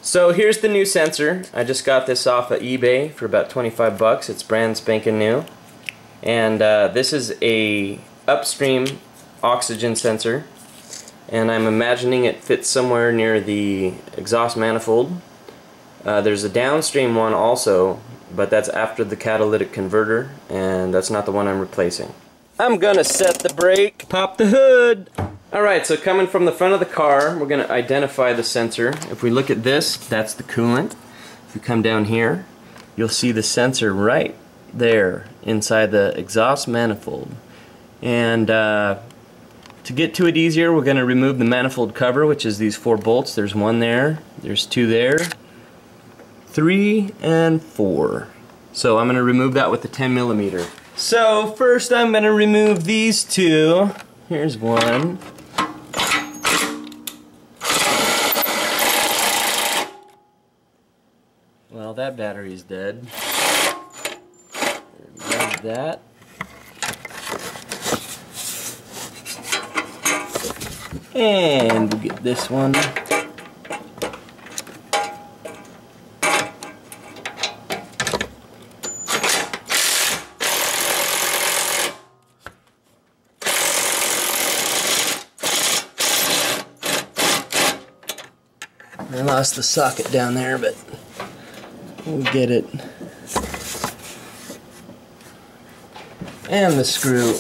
So here's the new sensor. I just got this off of eBay for about 25 bucks. It's brand spanking new. And this is a upstream oxygen sensor. And I'm imagining it fits somewhere near the exhaust manifold. There's a downstream one also, but that's after the catalytic converter, and that's not the one I'm replacing. I'm gonna set the brake, pop the hood. Alright, so coming from the front of the car, we're gonna identify the sensor. If we look at this, that's the coolant. If you come down here, you'll see the sensor right there inside the exhaust manifold. And to get to it easier, we're gonna remove the manifold cover, which is these 4 bolts. There's 1 there, there's 2 there, 3 and 4. So I'm going to remove that with the 10mm. So first I'm going to remove these 2. Here's 1. Well, that battery's dead. Remove that. And we'll get this one. I lost the socket down there, but we'll get it. And the screw.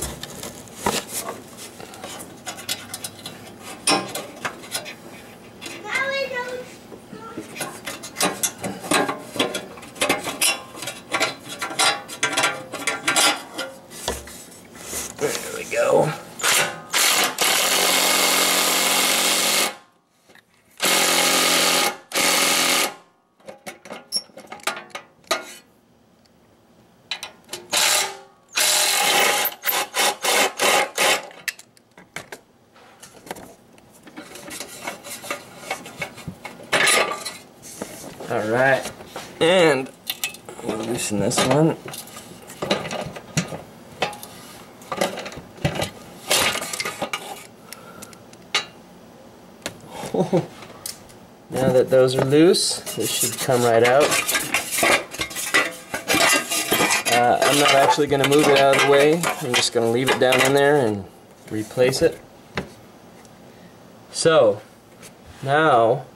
There we go. Alright, and we'll loosen this one. Now that those are loose, this should come right out. I'm not actually going to move it out of the way. I'm just going to leave it down in there and replace it. So, now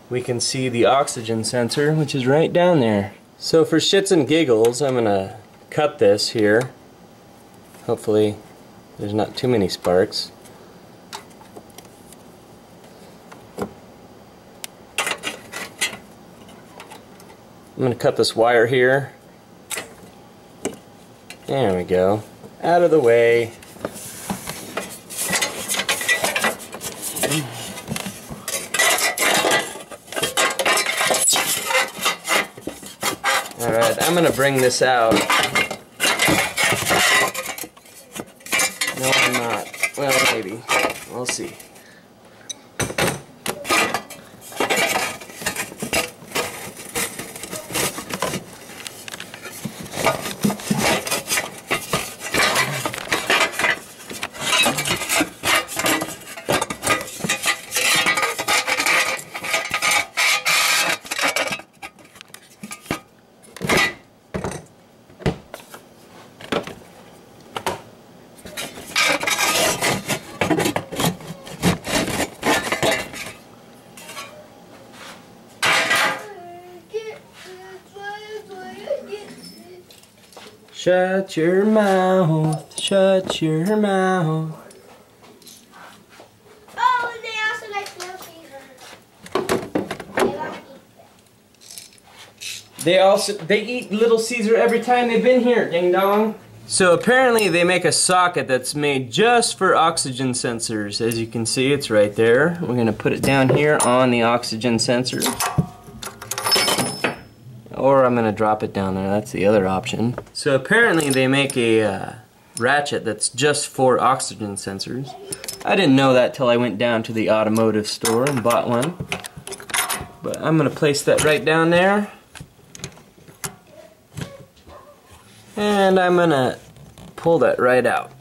we can see the oxygen sensor, which is right down there. So for shits and giggles, I'm going to cut this here. Hopefully there's not too many sparks. I'm going to cut this wire here. There we go. Out of the way. Alright, I'm going to bring this out. No, I'm not. Well, maybe. We'll see. Shut your mouth, shut your mouth. Oh, they also like Little Caesar. They eat Little Caesar every time they've been here, ding dong. So apparently they make a socket that's made just for oxygen sensors. As you can see, it's right there. We're going to put it down here on the oxygen sensor. Or I'm going to drop it down there, that's the other option. So apparently they make a ratchet that's just for oxygen sensors. I didn't know that till I went down to the automotive store and bought one. But I'm going to place that right down there. And I'm going to pull that right out.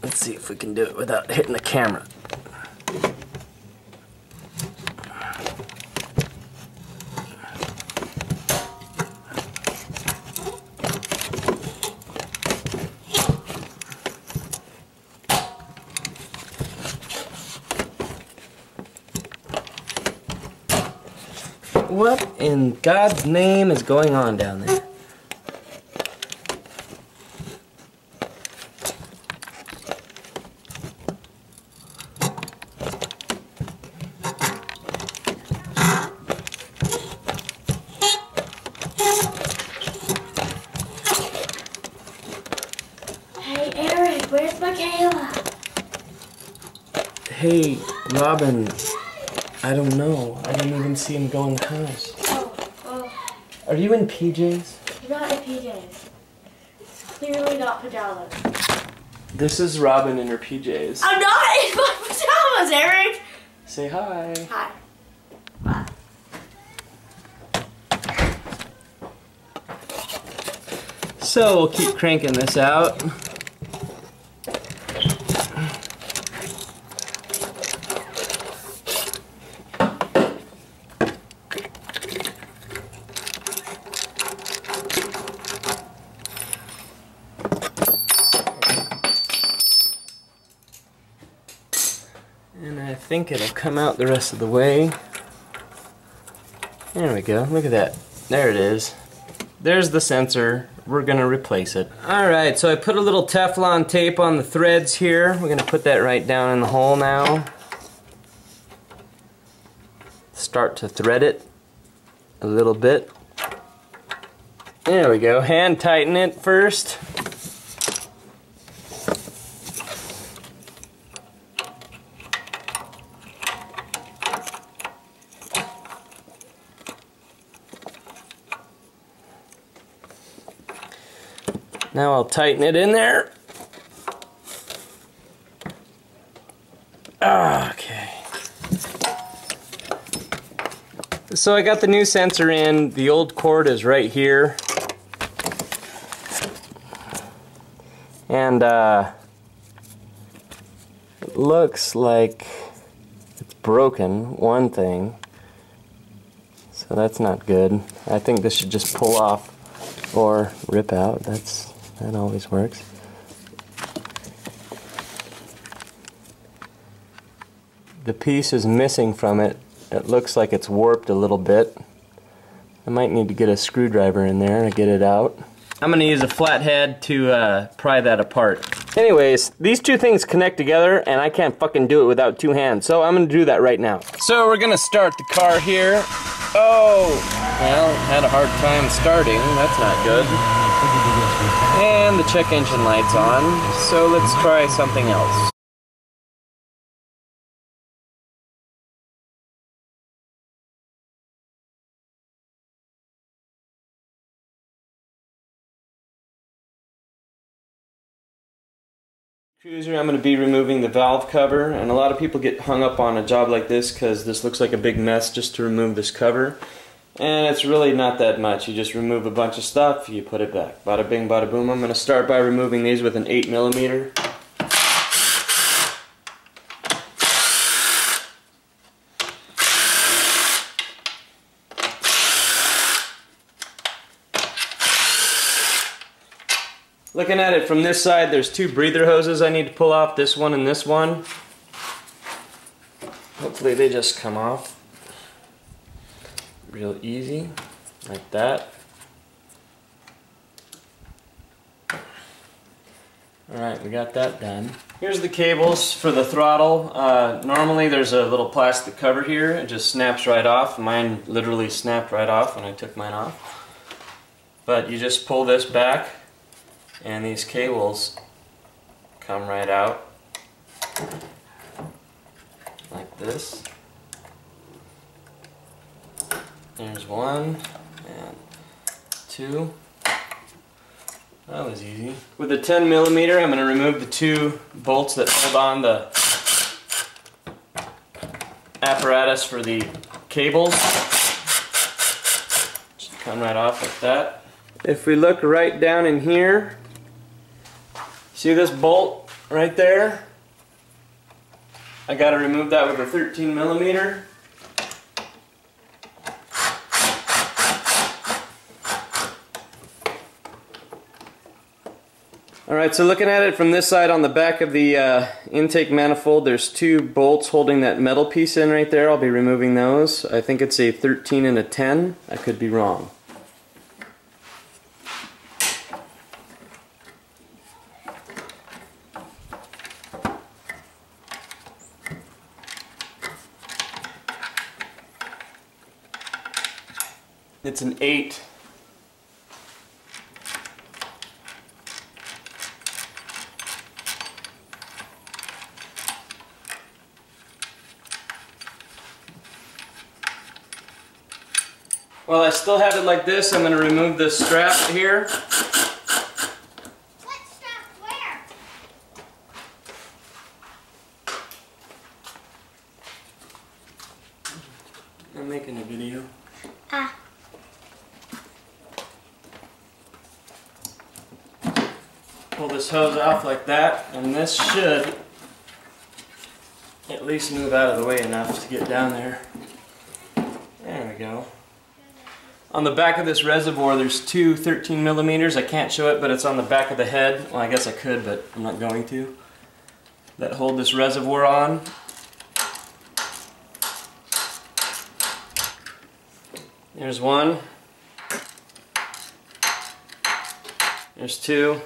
Let's see if we can do it without hitting the camera. What in God's name is going on down there? Hey Eric, where's Michaela? Hey, Robin. I don't know. I didn't even see him go in the house. Oh. Are you in PJs? Not in PJs. It's clearly not pajamas. This is Robin in her PJs. I'm not in my pajamas, Eric! Say hi. Hi. Bye. So we'll keep cranking this out. And I think it'll come out the rest of the way. There we go. Look at that. There it is. There's the sensor. We're gonna replace it. Alright, so I put a little Teflon tape on the threads here. We're gonna put that right down in the hole now. Start to thread it a little bit. There we go. Hand tighten it first. Now I'll tighten it in there. Okay. So I got the new sensor in. The old cord is right here. And it looks like it's broken, one thing. So that's not good. I think this should just pull off or rip out. That always works. The piece is missing from it. It looks like it's warped a little bit. I might need to get a screwdriver in there to get it out. I'm going to use a flathead to pry that apart. Anyways, these two things connect together and I can't fucking do it without two hands, so I'm going to do that right now. So we're going to start the car here. Oh, well, had a hard time starting. That's not good. And the check engine light's on, so let's try something else. Cruiser, I'm going to be removing the valve cover, and a lot of people get hung up on a job like this because this looks like a big mess just to remove this cover. And it's really not that much. You just remove a bunch of stuff, you put it back. Bada bing, bada boom. I'm going to start by removing these with an 8mm. Looking at it from this side, there's two breather hoses I need to pull off, this one and this one. Hopefully they just come off real easy, like that. Alright, we got that done. Here's the cables for the throttle. Normally there's a little plastic cover here, it just snaps right off. Mine literally snapped right off when I took mine off. But you just pull this back and these cables come right out like this. There's one and two. That was easy. With a 10mm, I'm going to remove the two bolts that hold on the apparatus for the cables. Just come right off like that. If we look right down in here, see this bolt right there? I got to remove that with a 13mm. Alright, so looking at it from this side on the back of the intake manifold, there's two bolts holding that metal piece in right there. I'll be removing those. I think it's a 13 and a 10. I could be wrong. It's an 8. Well, I still have it like this. I'm going to remove this strap here. What strap? Where? I'm making a video. Ah. Pull this hose off like that, and this should at least move out of the way enough to get down there. There we go. On the back of this reservoir there's two 13 millimeters. I can't show it, but it's on the back of the head. Well, I guess I could, but I'm not going to. That hold this reservoir on. There's one. There's two.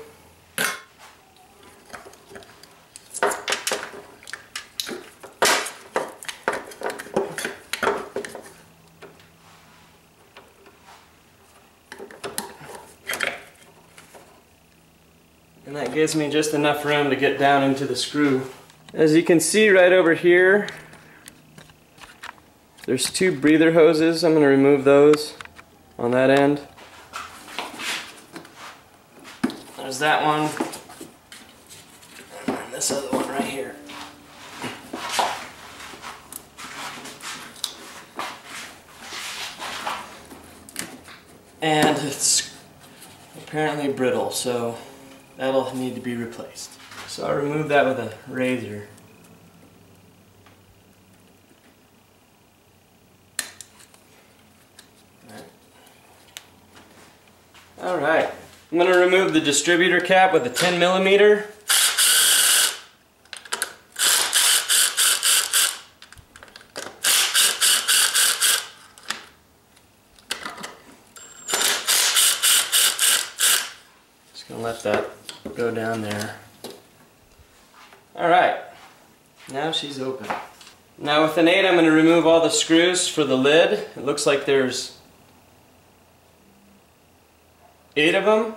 And that gives me just enough room to get down into the screw. As you can see right over here, there's two breather hoses. I'm going to remove those on that end. There's that one. And then this other one right here. And it's apparently brittle, so that'll need to be replaced. So I'll remove that with a razor. Alright, I'm going to remove the distributor cap with a 10 millimeter. Just going to let that go down there. Alright, now she's open. Now with an 8 I'm going to remove all the screws for the lid. It looks like there's 8 of them.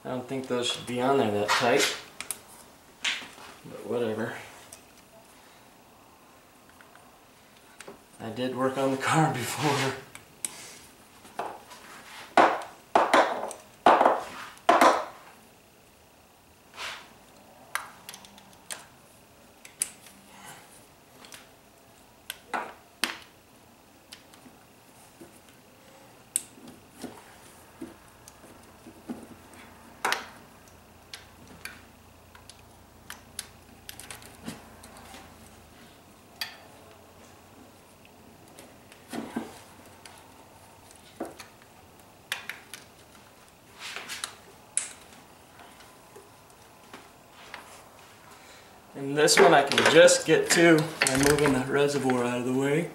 I don't think those should be on there that tight, but whatever. I did work on the car before. And this one I can just get to by moving the reservoir out of the way.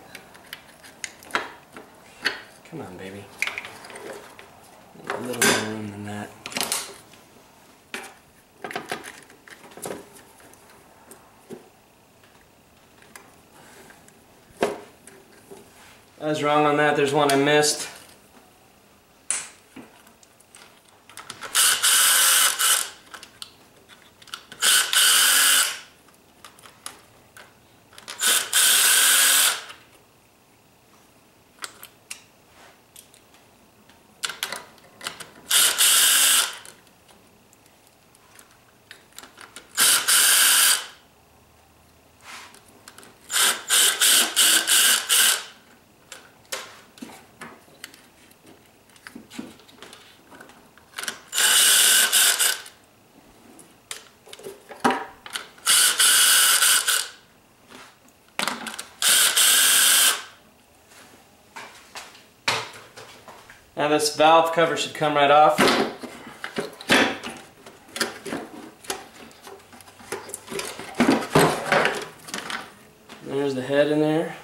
Come on, baby. A little more room than that. I was wrong on that. There's one I missed. Now this valve cover should come right off. There's the head in there.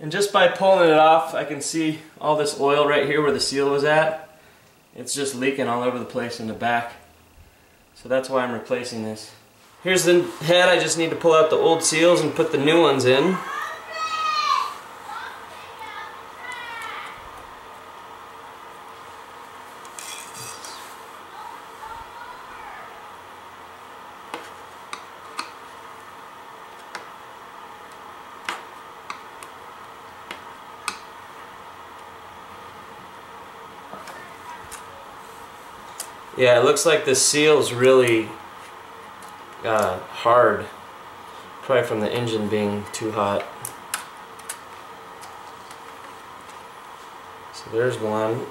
And just by pulling it off, I can see all this oil right here where the seal was at. It's just leaking all over the place in the back. So that's why I'm replacing this. Here's the head. I just need to pull out the old seals and put the new ones in. Yeah, it looks like the seal's really hard, probably from the engine being too hot. So there's one.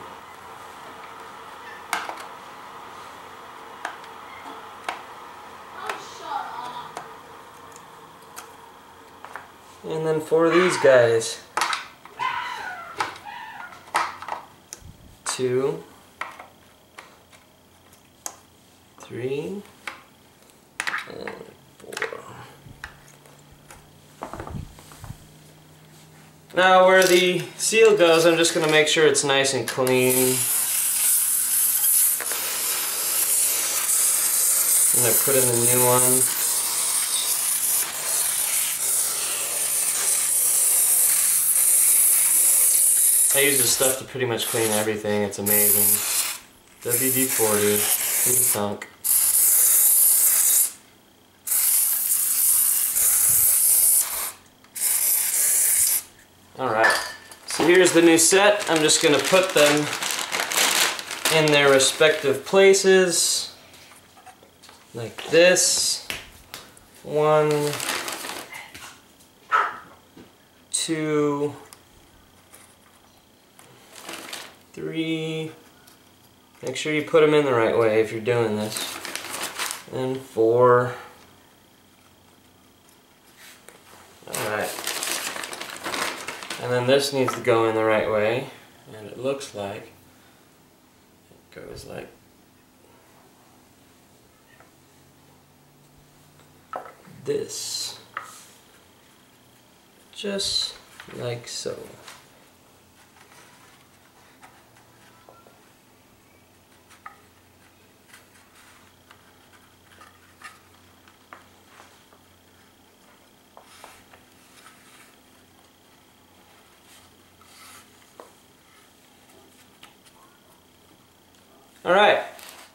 And then for these guys, 2, 3, and 4. Now where the seal goes, I'm just going to make sure it's nice and clean. And I put in the new one. I use this stuff to pretty much clean everything. It's amazing. WD-40 in the trunk. Alright, so here's the new set. I'm just going to put them in their respective places, like this. 1, 2, 3. Make sure you put them in the right way if you're doing this. And 4. Alright. And then this needs to go in the right way. And it looks like it goes like this. Just like so. Alright,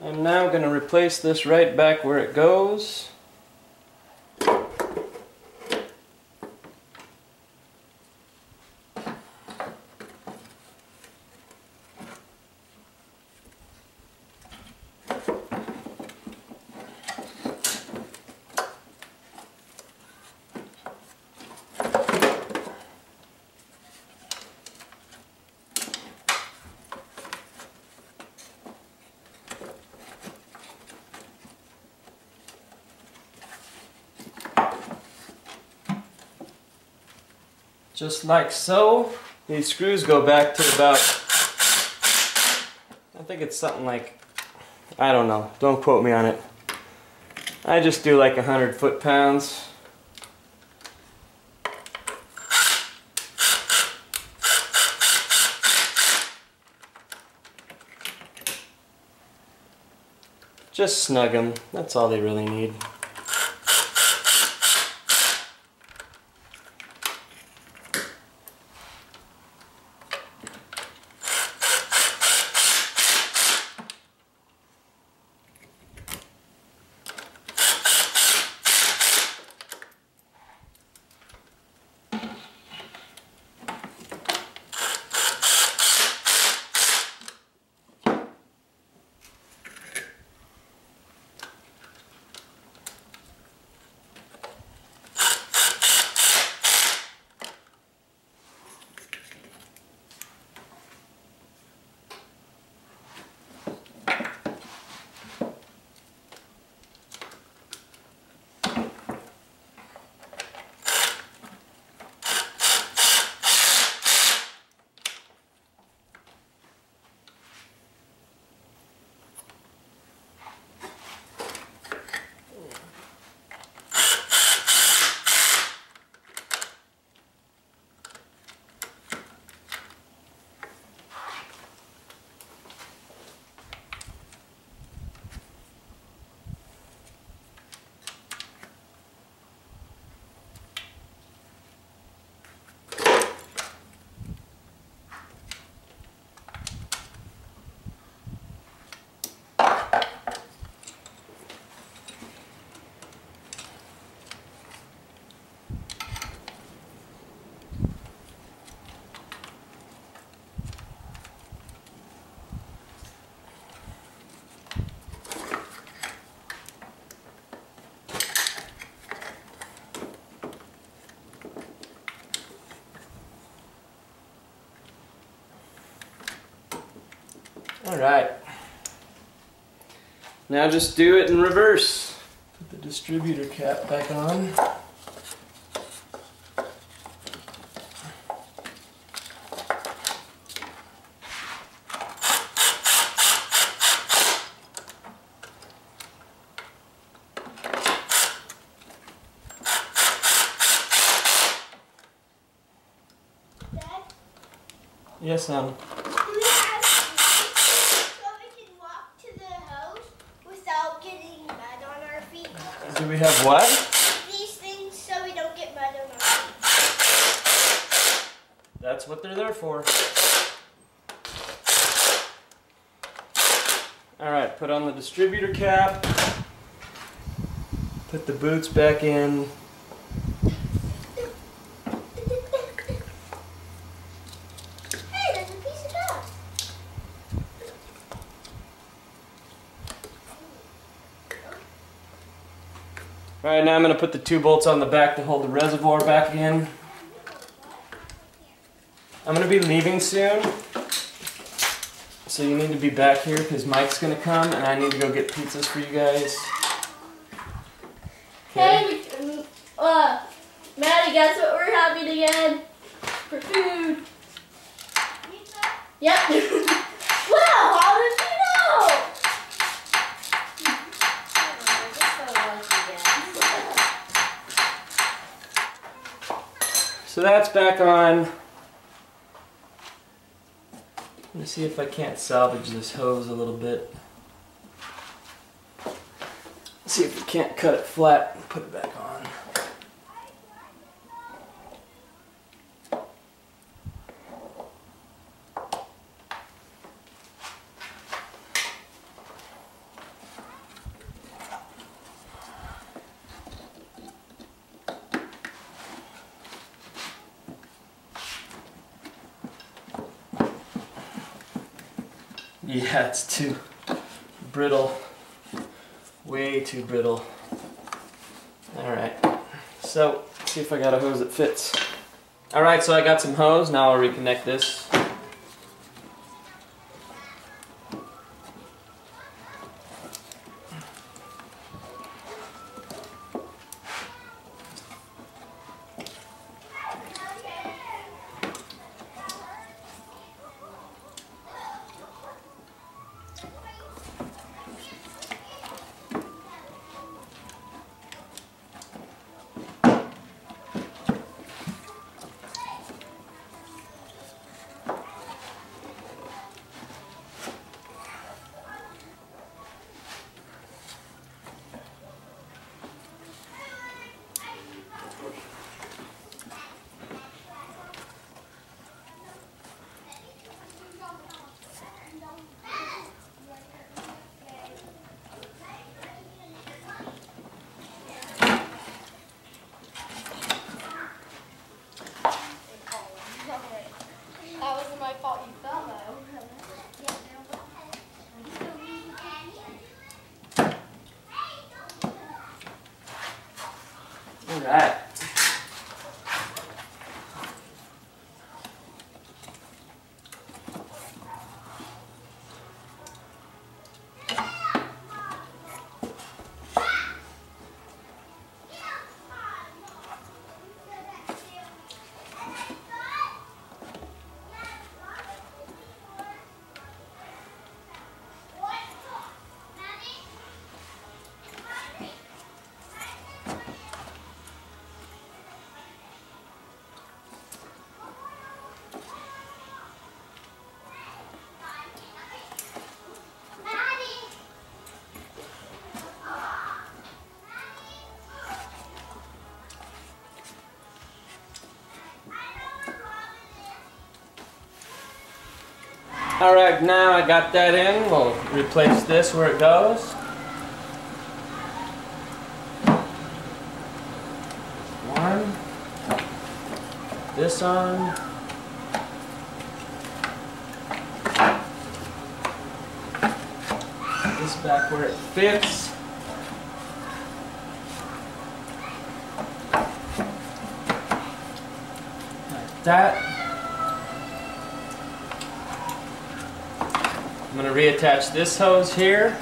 I'm now going to replace this right back where it goes. Just like so. These screws go back to about, I think it's something like, I don't know, don't quote me on it. I just do like 100 foot-pounds. Just snug them, that's all they really need. Alright. Now just do it in reverse. Put the distributor cap back on. Yes, Do we have so we can walk to the house without getting mud on our feet? Do we have what? These things so we don't get mud on our feet. That's what they're there for. Alright, put on the distributor cap. Put the boots back in. Alright, now I'm going to put the 2 bolts on the back to hold the reservoir back in. I'm going to be leaving soon, so you need to be back here because Mike's going to come and I need to go get pizzas for you guys. Okay. Hey, Maddie, guess what we're having again? For food. Pizza? Yep. Wow, how did you know? So that's back on. Let me see if I can't salvage this hose a little bit. See if we can't cut it flat and put it back on. Yeah, it's too brittle. Way too brittle. Alright, so let's see if I got a hose that fits. Alright, so I got some hose. Now I'll reconnect this. That wasn't my fault you fell though. Alright. Alright, now I got that in. We'll replace this where it goes. One. This on. This back where it fits. Like that. I'm going to reattach this hose here.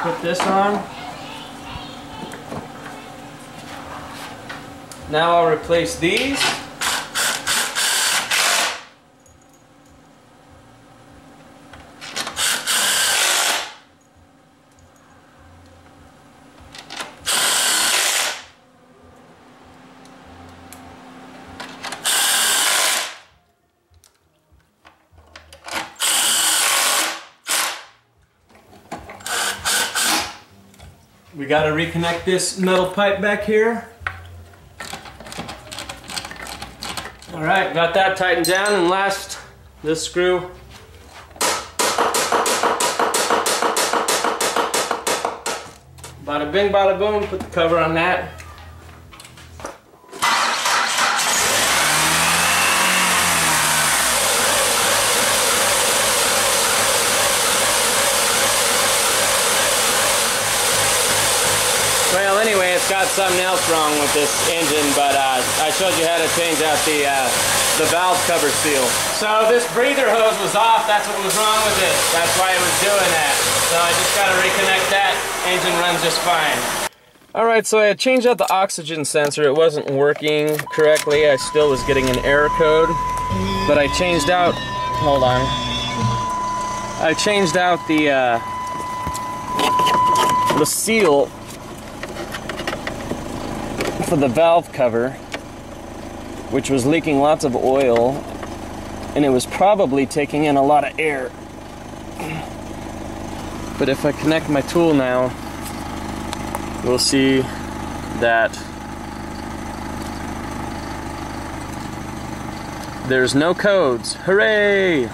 Put this on. Now I'll replace these. We got to reconnect this metal pipe back here. Alright, got that tightened down, and last, this screw. Bada bing, bada boom, put the cover on that. Well, anyway, it's got something else wrong with this engine, but I showed you how to change out the valve cover seal. So this breather hose was off, that's what was wrong with it. That's why it was doing that. So I just got to reconnect that. Engine runs just fine. Alright, so I had changed out the oxygen sensor. It wasn't working correctly. I still was getting an error code. But I changed out, hold on. I changed out the seal for the valve cover, which was leaking lots of oil, and it was probably taking in a lot of air. But if I connect my tool now, we'll see that there's no codes. Hooray!